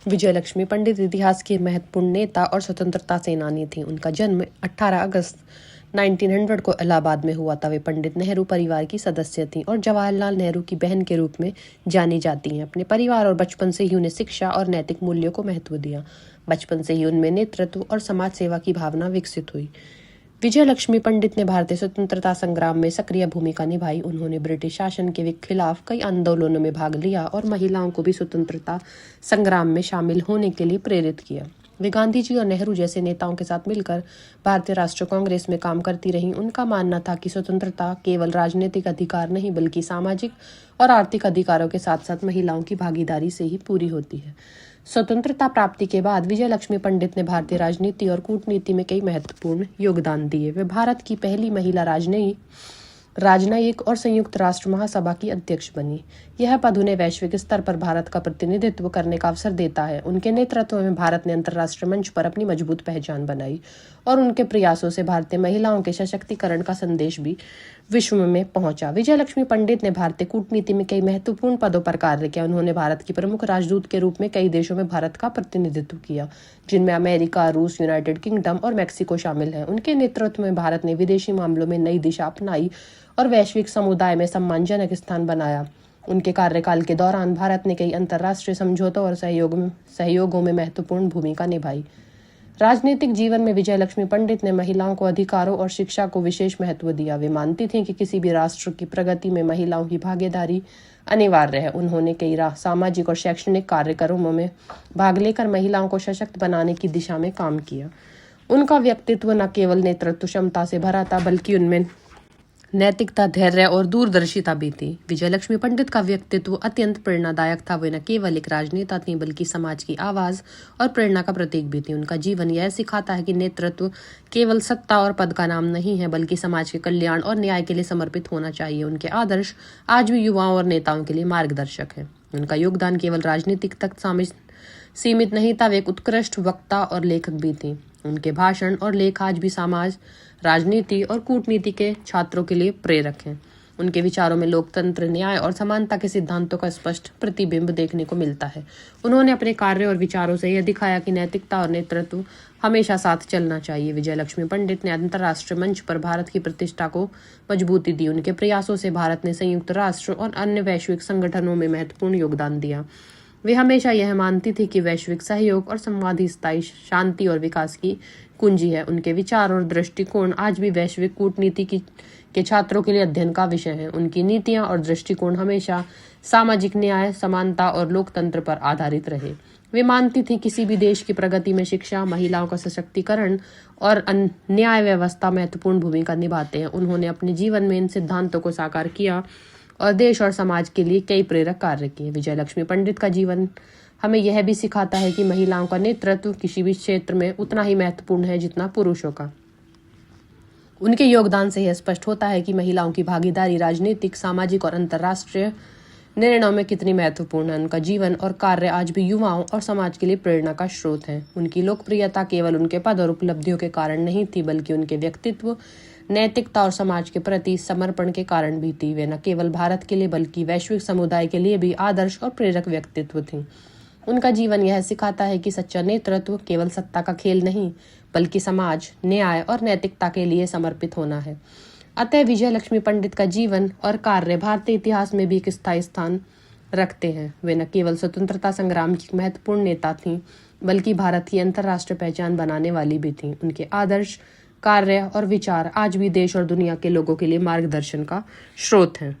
विजयलक्ष्मी पंडित इतिहास की महत्वपूर्ण नेता और स्वतंत्रता सेनानी थी। उनका जन्म 18 अगस्त 1900 को इलाहाबाद में हुआ था। वे पंडित नेहरू परिवार की सदस्य थीं और जवाहरलाल नेहरू की बहन के रूप में जानी जाती हैं। अपने परिवार और बचपन से ही उन्हें शिक्षा और नैतिक मूल्यों को महत्व दिया। बचपन से ही उनमें नेतृत्व और समाज सेवा की भावना विकसित हुई। विजयलक्ष्मी पंडित ने भारतीय स्वतंत्रता संग्राम में सक्रिय भूमिका निभाई। उन्होंने ब्रिटिश शासन के खिलाफ कई आंदोलनों में भाग लिया और महिलाओं को भी स्वतंत्रता संग्राम में शामिल होने के लिए प्रेरित किया। वे गांधी जी और नेहरू जैसे नेताओं के साथ मिलकर भारतीय राष्ट्रीय कांग्रेस में काम करती रहीं। उनका मानना था कि स्वतंत्रता केवल राजनीतिक अधिकार नहीं बल्कि सामाजिक और आर्थिक अधिकारों के साथ साथ महिलाओं की भागीदारी से ही पूरी होती है। स्वतंत्रता प्राप्ति के बाद विजयलक्ष्मी पंडित ने भारतीय राजनीति और कूटनीति में कई महत्वपूर्ण योगदान दिए। वे भारत की पहली महिला राजनयिक और संयुक्त राष्ट्र महासभा की अध्यक्ष बनी। यह पद उन्हें वैश्विक स्तर पर भारत का प्रतिनिधित्व करने का अवसर देता है। उनके नेतृत्व में भारत ने अंतर्राष्ट्रीय मंच पर अपनी मजबूत पहचान बनाई और उनके प्रयासों से भारतीय महिलाओं के सशक्तिकरण का संदेश भी विश्व में पहुंचा। विजयलक्ष्मी पंडित ने भारतीय कूटनीति में कई महत्वपूर्ण पदों पर कार्य किया। उन्होंने भारत की प्रमुख राजदूत के रूप में कई देशों में भारत का प्रतिनिधित्व किया, जिनमें अमेरिका, रूस, यूनाइटेड किंगडम और मैक्सिको शामिल हैं। उनके नेतृत्व में भारत ने विदेशी मामलों में नई दिशा अपनाई और वैश्विक समुदाय में सम्मानजनक स्थान बनाया। उनके कार्यकाल के दौरान भारत ने कई अंतर्राष्ट्रीय समझौतों और सहयोगों में महत्वपूर्ण भूमिका निभाई। राजनीतिक जीवन में विजयलक्ष्मी पंडित ने महिलाओं को अधिकारों और शिक्षा को विशेष महत्व दिया। वे मानती थीं कि किसी भी राष्ट्र की प्रगति में महिलाओं की भागीदारी अनिवार्य है। उन्होंने कई सामाजिक और शैक्षणिक कार्यक्रमों में भाग लेकर महिलाओं को सशक्त बनाने की दिशा में काम किया। उनका व्यक्तित्व न केवल नेतृत्व क्षमता से भरा था बल्कि उनमें नैतिकता, धैर्य और दूरदर्शिता भी थी। विजयलक्ष्मी पंडित का व्यक्तित्व अत्यंत प्रेरणादायक था। वे न केवल एक राजनेता थीं बल्कि समाज की आवाज और प्रेरणा का प्रतीक भी थी। उनका जीवन यह सिखाता है कि नेतृत्व केवल सत्ता और पद का नाम नहीं है बल्कि समाज के कल्याण और न्याय के लिए समर्पित होना चाहिए। उनके आदर्श आज भी युवाओं और नेताओं के लिए मार्गदर्शक है। उनका योगदान केवल राजनीतिक तक सीमित नहीं था, वे एक उत्कृष्ट वक्ता और लेखक भी थी। उनके भाषण और लेख आज भी समाज, राजनीति और कूटनीति के छात्रों के लिए प्रेरक हैं। उनके विचारों में लोकतंत्र, न्याय और समानता के सिद्धांतों का स्पष्ट प्रतिबिंब देखने को मिलता है। उन्होंने अपने कार्य और विचारों से यह दिखाया कि नैतिकता और नेतृत्व हमेशा साथ चलना चाहिए। विजयलक्ष्मी पंडित ने अंतर्राष्ट्रीय मंच पर भारत की प्रतिष्ठा को मजबूती दी। उनके प्रयासों से भारत ने संयुक्त राष्ट्र और अन्य वैश्विक संगठनों में महत्वपूर्ण योगदान दिया। वे हमेशा यह मानती थी कि वैश्विक सहयोग और संवाद ही स्थायी शांति और विकास की कुंजी है। उनके विचार और दृष्टिकोण आज भी वैश्विक कूटनीति के छात्रों के लिए अध्ययन का विषय है। उनकी नीतियां और दृष्टिकोण हमेशा सामाजिक न्याय, समानता और लोकतंत्र पर आधारित रहे। वे मानती थी किसी भी देश की प्रगति में शिक्षा, महिलाओं का सशक्तिकरण और न्याय व्यवस्था महत्वपूर्ण भूमिका निभाते हैं। उन्होंने अपने जीवन में इन सिद्धांतों को साकार किया और देश और समाज के लिए कई प्रेरक कार्य किए। विजयलक्ष्मी पंडित का जीवन हमें यह भी सिखाता है कि महिलाओं का नेतृत्व किसी भी क्षेत्र में उतना ही महत्वपूर्ण है जितना पुरुषों का। उनके योगदान से यह स्पष्ट होता है कि महिलाओं की भागीदारी राजनीतिक, सामाजिक और अंतर्राष्ट्रीय निर्णयों में कितनी महत्वपूर्ण है। उनका जीवन और कार्य आज भी युवाओं और समाज के लिए प्रेरणा का स्रोत है। उनकी लोकप्रियता केवल उनके पद और उपलब्धियों के कारण नहीं थी बल्कि उनके व्यक्तित्व, नैतिकता और समाज के प्रति समर्पण के कारण भी थी। वे न केवल भारत के लिए बल्कि वैश्विक समुदाय के लिए भी आदर्श और प्रेरक व्यक्तित्व थी। उनका जीवन यह सिखाता है कि सच्चा नेतृत्व केवल सत्ता का खेल नहीं बल्कि समाज, न्याय और नैतिकता के लिए समर्पित होना है। अतः विजयलक्ष्मी पंडित का जीवन और कार्य भारतीय इतिहास में भी एक स्थायी स्थान रखते हैं। वे न केवल स्वतंत्रता संग्राम की महत्वपूर्ण नेता थीं बल्कि भारत की अंतर्राष्ट्रीय पहचान बनाने वाली भी थीं। उनके आदर्श, कार्य और विचार आज भी देश और दुनिया के लोगों के लिए मार्गदर्शन का स्रोत हैं।